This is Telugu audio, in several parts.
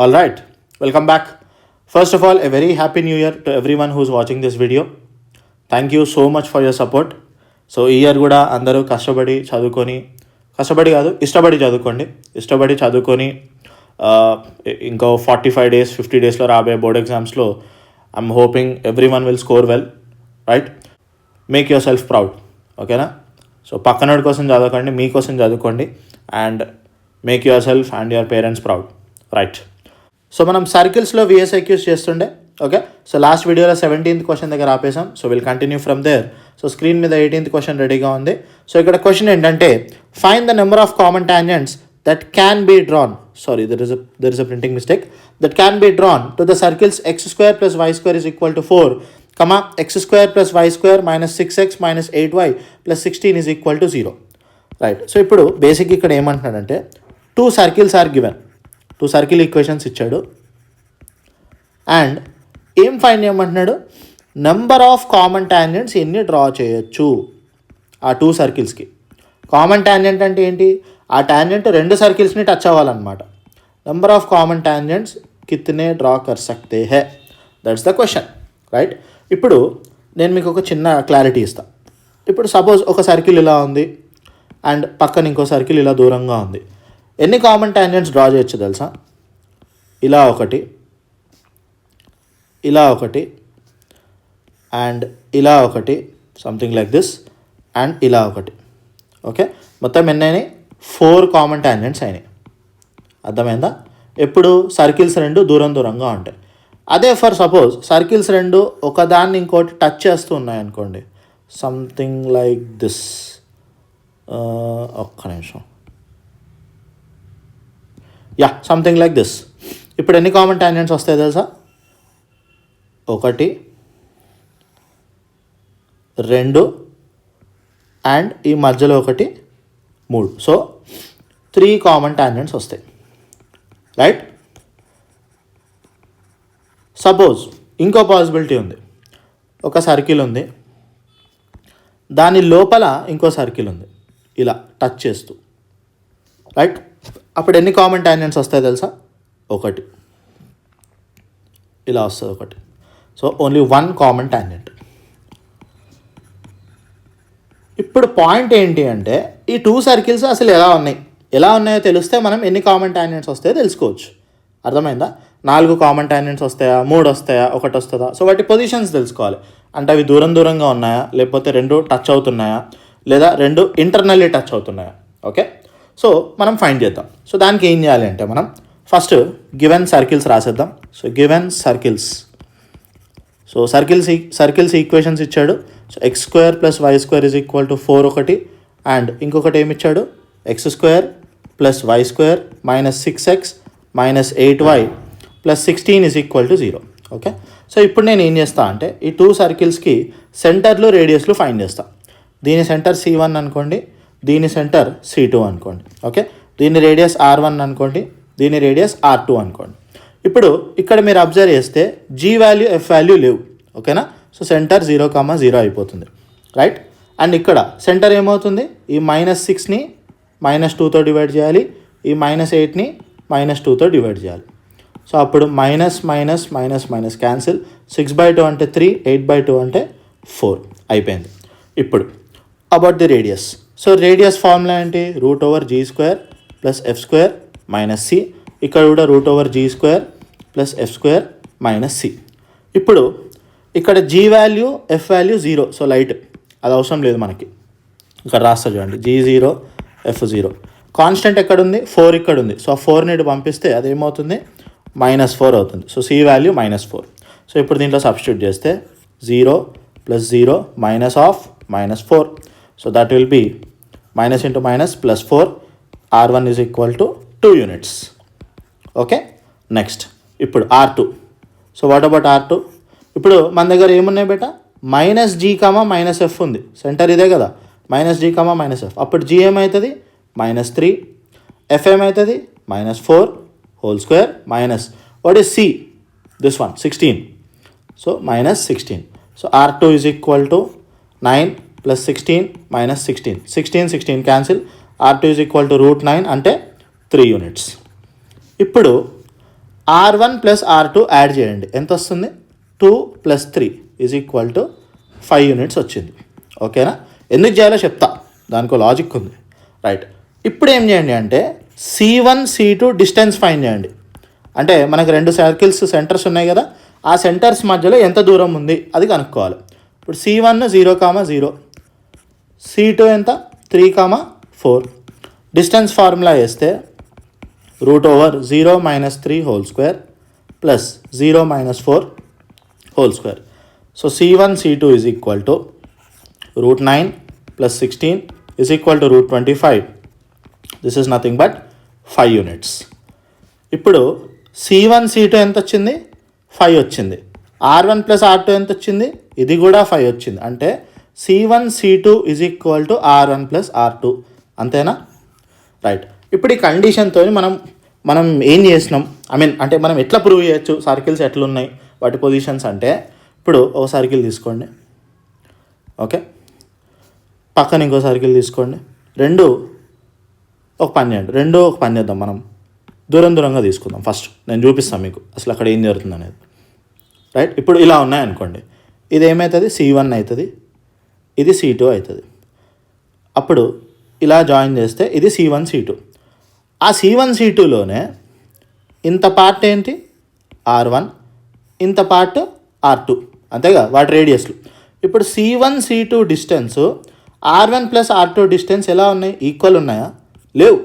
All right, welcome back. First of all, a very happy new year to everyone who's watching this video. Thank you so much for your support. So ఈ ఇయర్ కూడా అందరూ కష్టపడి చదువుకొని ఇంకో 45 days 50 daysలో రాబోయే బోర్డ్ ఎగ్జామ్స్లో I'm hoping everyone will score well, right? Make yourself proud, ఓకేనా? సో పక్కనోడి కోసం చదవకండి, మీకోసం చదువుకోండి and make yourself and your parents proud, right? So మనం సర్కిల్స్లో VSIQs చేస్తుండే, ఓకే? సో లాస్ట్ వీడియోలో 17th క్వశ్చన్ దగ్గర ఆపేసాం. So will continue from there. So screen మీద 18th క్వశ్చన్ రెడీగా ఉంది. సో ఇక్కడ క్వశ్చన్ ఏంటంటే, find the number of common tangents that can be drawn, sorry there is a printing mistake, that can be drawn to the circles x² + y² is equal to 4, x² + y² - 6x - 8y + 16 is equal to 0, right? So ఇప్పుడు బేసిక్ ఇక్కడ ఏమంటున్నాడంటే, 2 circles are given, 2 circle equations ఇచ్చాడు అండ్ ఏం ఫైండ్ చేయమంటున్నాడు, నెంబర్ ఆఫ్ కామన్ టాంజెంట్స్ ఎన్ని డ్రా చేయొచ్చు ఆ 2 సర్కిల్స్కి. కామన్ టాంజెంట్ అంటే ఏంటి? ఆ టాంజెంట్ 2 సర్కిల్స్ని టచ్ అవ్వాలన్నమాట. నెంబర్ ఆఫ్ కామన్ టాంజెంట్స్ కితనే డ్రా కర్ సక్తే హై, దట్స్ ద క్వశ్చన్, రైట్? ఇప్పుడు నేను మీకు ఒక చిన్న క్లారిటీ ఇస్తాను. ఇప్పుడు సపోజ్ ఒక సర్కిల్ ఇలా ఉంది అండ్ పక్కన ఇంకో సర్కిల్ ఇలా దూరంగా ఉంది. ఎన్ని కామన్ టాంజెంట్స్ డ్రా చేయొచ్చు తెలుసా? ఇలా ఒకటి, ఇలా ఒకటి అండ్ ఇలా ఒకటి, సంథింగ్ లైక్ దిస్, అండ్ ఇలా ఒకటి, ఓకే? మొత్తం ఎన్ని అయినాయి? 4 కామన్ టాంజెంట్స్ అయినాయి. అర్థమైందా? ఎప్పుడు సర్కిల్స్ 2 దూరంగా ఉంటాయి. అదే ఫర్ సపోజ్ సర్కిల్స్ 2 ఒకదాన్ని ఇంకోటి టచ్ చేస్తూ ఉన్నాయనుకోండి, సంథింగ్ లైక్ దిస్, ఒక్క నిమిషం, సంథింగ్ లైక్ దిస్. ఇప్పుడు ఎన్ని కామన్ టాంజెంట్స్ వస్తాయి తెలుసా? 1 2 అండ్ ఈ మధ్యలో 1 3, సో 3 కామన్ టాంజెంట్స్ వస్తాయి, రైట్? సపోజ్ ఇంకో పాసిబిలిటీ ఉంది. ఒక సర్కిల్ ఉంది, దాని లోపల ఇంకో సర్కిల్ ఉంది ఇలా టచ్ చేస్తూ, రైట్? అప్పుడు ఎన్ని కామన్ టాంజెంట్స్ వస్తాయి తెలుసా? 1 ఇలా వస్తుంది 1, సో ఓన్లీ 1 కామన్ టాంజెంట్. ఇప్పుడు పాయింట్ ఏంటి అంటే, ఈ 2 సర్కిల్స్ అసలు ఎలా ఉన్నాయో తెలిస్తే మనం ఎన్ని కామన్ టాంజెంట్స్ వస్తాయో తెలుసుకోవచ్చు. అర్థమైందా? 4 కామన్ టాంజెంట్స్ వస్తాయా, 3 వస్తాయా, 1 వస్తుందా? సో వాటి పొజిషన్స్ తెలుసుకోవాలి. అంటే అవి దూరంగా ఉన్నాయా, లేకపోతే 2 టచ్ అవుతున్నాయా, లేదా 2 ఇంటర్నల్లీ టచ్ అవుతున్నాయా, ఓకే? సో మనం ఫైండ్ చేద్దాం. సో దానికి ఏం చేయాలి అంటే, మనం ఫస్ట్ గివెన్ సర్కిల్స్ రాసేద్దాం. So given circles, so circles equations ఇచ్చాడు. So x² + y² is equal to 4 ఒకటి, అండ్ ఇంకొకటి ఏమి ఇచ్చాడు, x² + y² - 6x - 8y + 16 is equal to 0, okay? So ఇప్పుడు నేను ఏం చేస్తా అంటే, ఈ 2 సర్కిల్స్కి సెంటర్లు రేడియస్లు ఫైండ్ చేస్తా. దీని సెంటర్ C1 అనుకోండి, దీని సెంటర్ C2 అనుకోండి, ఓకే? దీని రేడియస్ R1 అనుకోండి, దీని రేడియస్ R2 అనుకోండి. ఇప్పుడు ఇక్కడ మీరు అబ్జర్వ్ చేస్తే G వాల్యూ F వాల్యూ లేవు, ఓకేనా? సో సెంటర్ 0, 0 అయిపోతుంది, రైట్? అండ్ ఇక్కడ సెంటర్ ఏమవుతుంది, ఈ -6ని -2తో డివైడ్ చేయాలి, ఈ -8ని -2తో డివైడ్ చేయాలి. సో అప్పుడు మైనస్ క్యాన్సిల్, 6/2 అంటే 3, 8/2 అంటే 4 అయిపోయింది. ఇప్పుడు about the radius. So radius formula ఏంటి, √G² + F² - C. ఇక్కడ కూడా √G² + F² - C. ఇప్పుడు ఇక్కడ G value F value 0, so light, అది అవసరం లేదు మనకి. ఇక్కడ రాస్తా చూడండి, G0 F0. కాన్స్టెంట్ ఎక్కడుంది, 4 ఇక్కడ ఉంది. సో 4ని పంపిస్తే అదేమవుతుంది, -4 అవుతుంది. So C value -4. సో ఇప్పుడు దీంట్లో సబ్స్టిట్యూట్ చేస్తే 0 + 0 -4. So that will be -× -+4, R1 is equal to 2 units, okay? Next ఇప్పుడు R2. So what about R2? ఇప్పుడు మన దగ్గర ఏమున్నాయి బేటా, -G, -F ఉంది. సెంటర్ ఇదే కదా, -G, -F. అప్పుడు G ఏమవుతుంది, -3, F ఏమవుతుంది, -4 whole square minus what is C, this one 16, so -16. So R2 is equal to 9 + 16 - 16, 16 cancel, R2 is equal to √9 అంటే 3 units. ఇప్పుడు R1 ప్లస్ R2 యాడ్ చేయండి, ఎంత వస్తుంది? 2 + 3 = 5 యూనిట్స్ వచ్చింది. ఓకేనా? ఎందుకు చేయాలో చెప్తా, దానికో లాజిక్ ఉంది. రైట్, ఇప్పుడు ఏం చేయండి అంటే C1 C2 డిస్టెన్స్ ఫైండ్ చేయండి. అంటే మనకు 2 సర్కిల్స్ సెంటర్స్ ఉన్నాయి కదా, ఆ సెంటర్స్ మధ్యలో ఎంత దూరం ఉంది అది కనుక్కోవాలి. ఇప్పుడు C1 0,0, C2 ఎంత? 3,4. డిస్టెన్స్ ఫార్ములా వేస్తే √0 - 3 whole square plus 0 - 4 whole square. So C1 C2 √9 + 16 √25. This is nothing but 5 units. ఇప్పుడు C1 C2 ఎంత వచ్చింది? 5 వచ్చింది. R1 + R2 ఎంత వచ్చింది? ఇది కూడా 5 వచ్చింది. అంటే C1 C2 R1 + R2. అంతేనా? రైట్, ఇప్పుడు ఈ కండిషన్తో మనం ఏం చేసినాం, అంటే మనం ఎట్లా ప్రూవ్ చేయొచ్చు సర్కిల్స్ ఎట్లున్నాయి వాటి పొజిషన్స్ అంటే, ఇప్పుడు ఒక సర్కిల్ తీసుకోండి. ఓకే, పక్కన ఇంకో సర్కిల్ తీసుకోండి. రెండు ఒక పని చేద్దాం. మనం దూరంగా తీసుకుందాం. ఫస్ట్ నేను చూపిస్తాను మీకు అసలు అక్కడ ఏం జరుగుతుంది అనేది. రైట్, ఇప్పుడు ఇలా ఉన్నాయనుకోండి, ఇది ఏమవుతుంది? C1 అవుతుంది, ఇది C2 అవుతుంది. అప్పుడు ఇలా జాయిన్ చేస్తే ఇది C1 C2. ఆ C1 C2లోనే ఇంత పార్ట్ ఏంటి? R1, ఇంత పార్ట్ R2, అంతేగా వాటి రేడియస్లు. ఇప్పుడు C1 C2 distance R1 + R2 distance ఎలా ఉన్నాయి? ఈక్వల్ ఉన్నాయా? లేవు.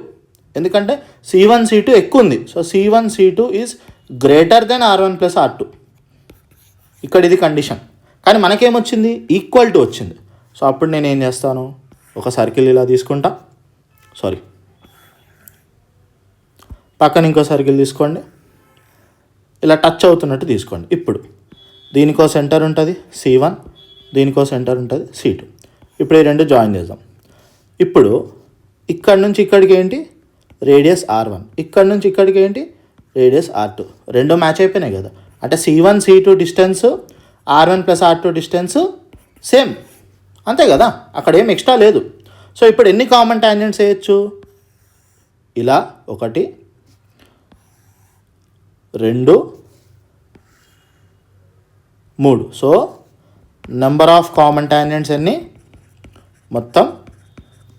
ఎందుకంటే C1 C2 ఎక్కువ ఉంది. So C1 C2 is greater than R1 + R2. ఇక్కడ ఇది కండిషన్. కానీ మనకేమొచ్చింది? ఈక్వల్ టు వచ్చింది. సో అప్పుడు నేను ఏం చేస్తాను, ఒక సర్కిల్ ఇలా తీసుకుంటా. పక్కన ఇంకో సర్కిల్ తీసుకోండి, ఇలా టచ్ అవుతున్నట్టు తీసుకోండి. ఇప్పుడు దీనికో సెంటర్ ఉంటుంది C1, దీనికో సెంటర్ ఉంటుంది C2. ఇప్పుడు ఈ రెండు జాయిన్ చేద్దాం. ఇప్పుడు ఇక్కడ నుంచి ఇక్కడికి ఏంటి? Radius R1. ఇక్కడ నుంచి ఇక్కడికి ఏంటి? Radius R2. రెండు మ్యాచ్ అయిపోయినాయి కదా. అంటే C1 C2 distance R1 + R2 distance same, అంతే కదా, అక్కడ ఏం ఎక్స్ట్రా లేదు. సో ఇప్పుడు ఎన్ని కామన్ టాంజెంట్స్ వేయచ్చు? ఇలా 1 2 3. So number of common tangents ఎన్ని? మొత్తం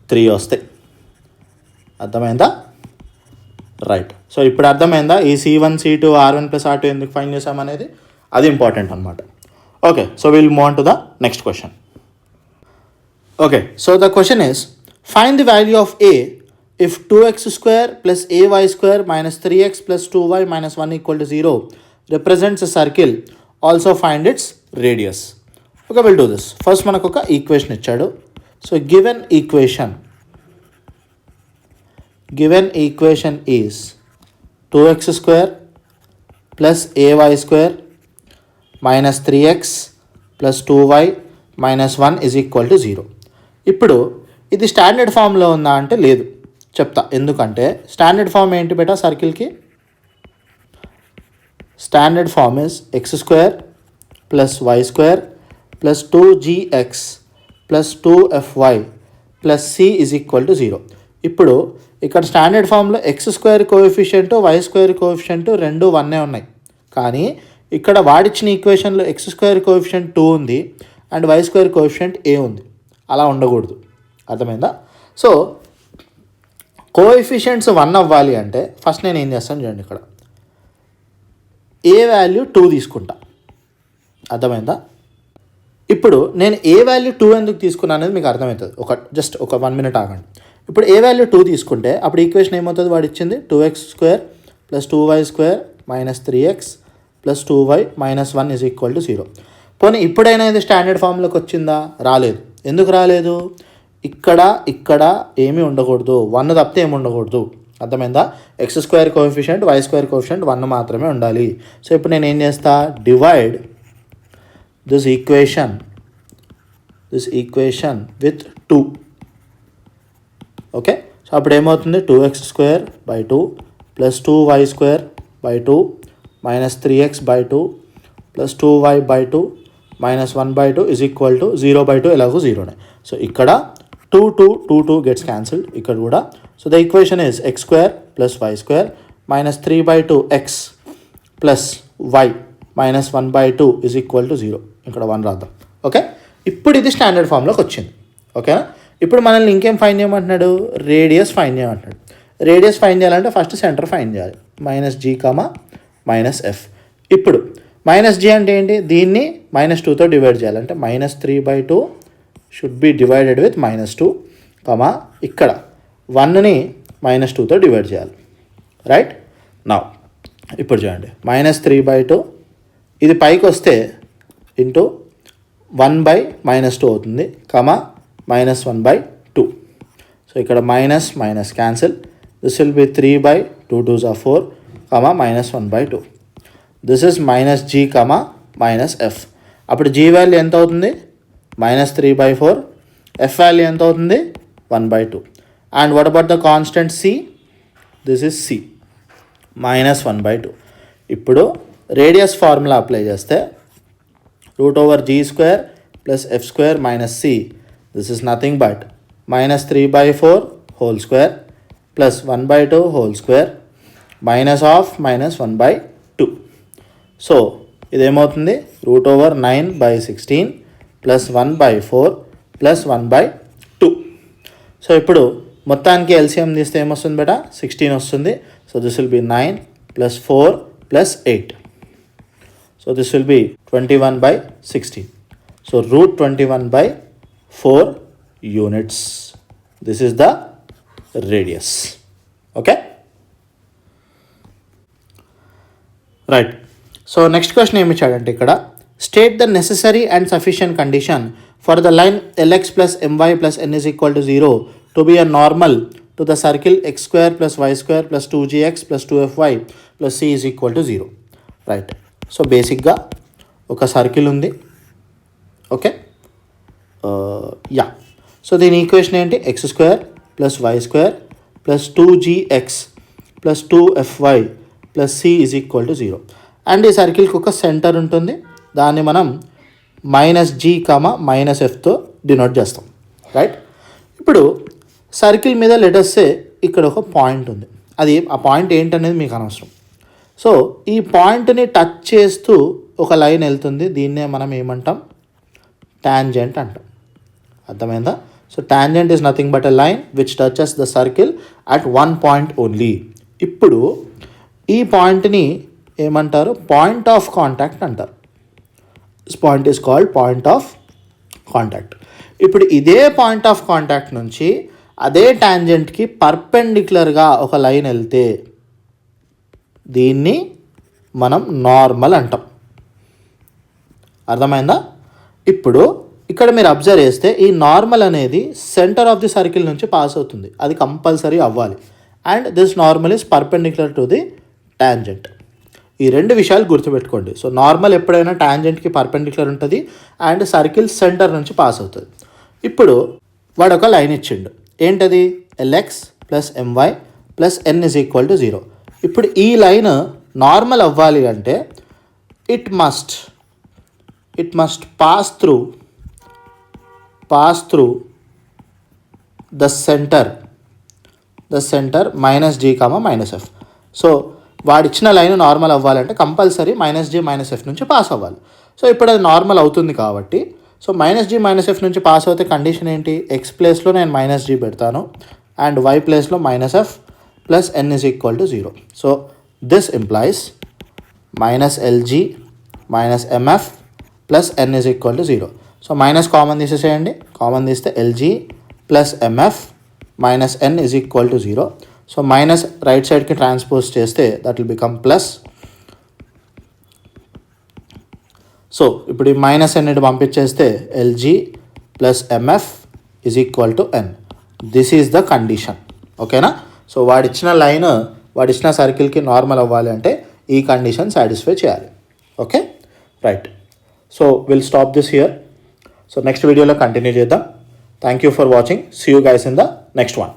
3 వస్తాయి. అర్థమైందా? రైట్, సో ఇప్పుడు అర్థమైందా ఈ C1 C2 R1 + R2 ఎందుకు ఫైండ్ చేసామనేది? అది ఇంపార్టెంట్ అనమాట. Okay, so will move on to the next question. Okay, so the question is find the value of A if 2x² + ay² - 3x + 2y - 1 = 0 represents a circle. Also find its radius. Okay, we'll do this. First మనకు ఒక ఈక్వేషన్ ఇచ్చాడు. So given equation is 2x² + ay² - 3x + 2y - 1 = 0. ఇప్పుడు ఇది స్టాండర్డ్ ఫామ్లో ఉందా అంటే లేదు. చెప్తా ఎందుకంటే. స్టాండర్డ్ ఫామ్ ఏంటి బేటా సర్కిల్కి? Standard form is x² + y² + 2gx + 2fy + c = 0. ఇప్పుడు ఇక్కడ స్టాండర్డ్ ఫామ్లో x² కోఎఫిషియంట్ y² కోఎఫిషియంట్ రెండు 1 ఉన్నాయి. కానీ ఇక్కడ వాడిచ్చిన ఈక్వేషన్లో x² కోఎఫిషియంట్ 2 ఉంది అండ్ y² కోఎఫిషియంట్ a ఉంది. అలా ఉండకూడదు. అర్థమైందా? సో కోఎఫిషియంట్స్ 1 అవ్వాలి అంటే ఫస్ట్ నేను ఏం చేస్తాను చూడండి, ఇక్కడ ఏ వాల్యూ 2 తీసుకుంటా. అర్థమైందా? ఇప్పుడు నేను ఏ వాల్యూ 2 ఎందుకు తీసుకున్నా అనేది మీకు అర్థమవుతుంది. జస్ట్ ఒక 1 minute ఆగండి. ఇప్పుడు ఏ వాల్యూ 2 తీసుకుంటే అప్పుడు ఈక్వేషన్ ఏమవుతుంది? వాడు ఇచ్చింది 2x² + 2y² - 3x + 2y - 1 = 0. పోనీ ఇప్పుడైనా ఇది స్టాండర్డ్ ఫామ్లోకి వచ్చిందా? రాలేదు. ఎందుకు రాలేదు? ఇక్కడ ఏమీ ఉండకూడదు, 1 తప్పితే ఏమి ఉండకూడదు. అర్థమైందా? x² కోఎఫిషియంట్ y² కోఎఫిషియంట్ 1 మాత్రమే ఉండాలి. సో ఇప్పుడు నేను ఏం చేస్తా? Divide this equation with 2. Okay, so అప్పుడు ఏమవుతుంది? 2x² 2 + 2y² 2 - 3x 2 + 2y 2 - 1 2 = 0 ఎలాగో 0నే. సో ఇక్కడ 2 గెట్స్ క్యాన్సిల్డ్ ఇక్కడ కూడా. So the equation is x² + y² - 3/2x plus y minus 1/2 is equal to 0. ఇక్కడ 1 రాద్దాం. ఓకే, ఇప్పుడు ఇది స్టాండర్డ్ ఫామ్లోకి వచ్చింది. ఓకేనా, ఇప్పుడు మనల్ని ఇంకేం ఫైండ్ చేయమంటున్నాడు, రేడియస్ ఫైండ్ చేయమంటున్నాడు. రేడియస్ ఫైండ్ చేయాలంటే ఫస్ట్ సెంటర్ ఫైండ్ చేయాలి. -g, -f. ఇప్పుడు -g అంటే ఏంటి, దీన్ని -2తో డివైడ్ చేయాలి. అంటే -3/2 షుడ్ బి డివైడెడ్ విత్ -2, ఇక్కడ 1ని -2తో డివైడ్ చేయాలి. రైట్, నౌ ఇప్పుడు చూడండి, -3/2 ఇది పైకి వస్తే ఇంటూ 1/-2 అవుతుంది, -1/2. సో ఇక్కడ minus cancel. This will B 3/2 2s are 4, -1/2. This is -g, -f. అప్పుడు g వాల్యూ ఎంత అవుతుంది, -3/4. f వాల్యూ ఎంత అవుతుంది, 1/2. And what about the constant c, this is c, -1/2. ఇప్పుడు రేడియస్ ఫార్ములా అప్లై చేస్తే √g² + f² - c, this is nothing but -3/4 whole square plus 1/2 whole square minus of -1/2. So ఇదేమవుతుంది, √9/16 + 1/4 + 1/2. సో ఇప్పుడు మొత్తానికి ఎల్సిఎం తీస్తే ఏమొస్తుంది బేటా, 16 వస్తుంది. So this will be 9 + 4 + 8. So this will be 21/16. So √21/4 units. This is the radius. Okay. Right. So next question ఏమి ఇచ్చాడంటే ఇక్కడ, state the necessary and sufficient condition for the line lx + my + n is equal to 0 to be a normal to the circle x² + y² + 2gx + 2fy + c is equal to 0. Right. So బేసిక్గా ఒక సర్కిల్ ఉంది. ఓకే, సో దీని ఈక్వేషన్ ఏంటి, x² + y² + 2gx + 2fy + c is equal to 0. And ఈ సర్కిల్కి ఒక సెంటర్ ఉంటుంది, దాన్ని మనం -g, -fతో డినోట్ చేస్తాం. రైట్, ఇప్పుడు సర్కిల్ మీద లెటర్స్ ఇక్కడ ఒక పాయింట్ ఉంది. అది ఆ పాయింట్ ఏంటనేది మీకు అనవసరం. సో ఈ పాయింట్ని టచ్ చేస్తూ ఒక లైన్ వెళ్తుంది, దీన్నే మనం ఏమంటాం, టాంజెంట్ అంటాం. అర్థమైందా? So tangent is nothing but a line which touches the circle at one point only. ఇప్పుడు ఈ పాయింట్ని ఏమంటారు, పాయింట్ ఆఫ్ కాంటాక్ట్ అంటారు. This point is called point of contact. ఇప్పుడు ఇదే పాయింట్ ఆఫ్ కాంటాక్ట్ నుంచి అదే టాంజెంట్కి పర్పెండిక్యులర్గా ఒక లైన్ వెళ్తే దీన్ని మనం నార్మల్ అంటాం. అర్థమైందా? ఇప్పుడు ఇక్కడ మీరు అబ్జర్వ్ చేస్తే ఈ నార్మల్ అనేది సెంటర్ ఆఫ్ ది సర్కిల్ నుంచి పాస్ అవుతుంది, అది కంపల్సరీ అవ్వాలి. And this normal is perpendicular to the tangent. ఈ రెండు విషయాలు గుర్తుపెట్టుకోండి. సో నార్మల్ ఎప్పుడైనా టాంజెంట్కి పర్పెండిక్యులర్ ఉంటుంది అండ్ సర్కిల్ సెంటర్ నుంచి పాస్ అవుతుంది. ఇప్పుడు వాడు ఒక లైన్ ఇచ్చిండు, ఏంటది, lx + my + n is equal to 0. ఇప్పుడు ఈ లైన్ నార్మల్ అవ్వాలి అంటే it must pass through the centre -g, -f. So వాడిచ్చిన లైన్ నార్మల్ అవ్వాలంటే కంపల్సరీ -g, -f నుంచి పాస్ అవ్వాలి. సో ఇప్పుడు అది నార్మల్ అవుతుంది కాబట్టి, సో -g, -f నుంచి పాస్ అవుతే కండిషన్ ఏంటి, x ప్లేస్లో నేను -g పెడతాను అండ్ y ప్లేస్లో -f + n is equal to 0. So this implies -lg - mf + n is equal to 0. So minus common తీసేసేయండి, కామన్ తీస్తే lg + mf - n is equal to 0. So minus right సైడ్కి ట్రాన్స్పోజ్ చేస్తే that will become plus. So ఇప్పుడు ఈ -n ఇటు పంపించేస్తే lg + mf is equal to n. This is the condition. ఓకేనా? సో వాడిచ్చిన లైన్ వాడిచ్చిన సర్కిల్కి నార్మల్ అవ్వాలి అంటే ఈ కండిషన్ సాటిస్ఫై చేయాలి. Okay, right. So will stop this here. So next వీడియోలో కంటిన్యూ చేద్దాం. Thank you for watching. See you guys in the next one.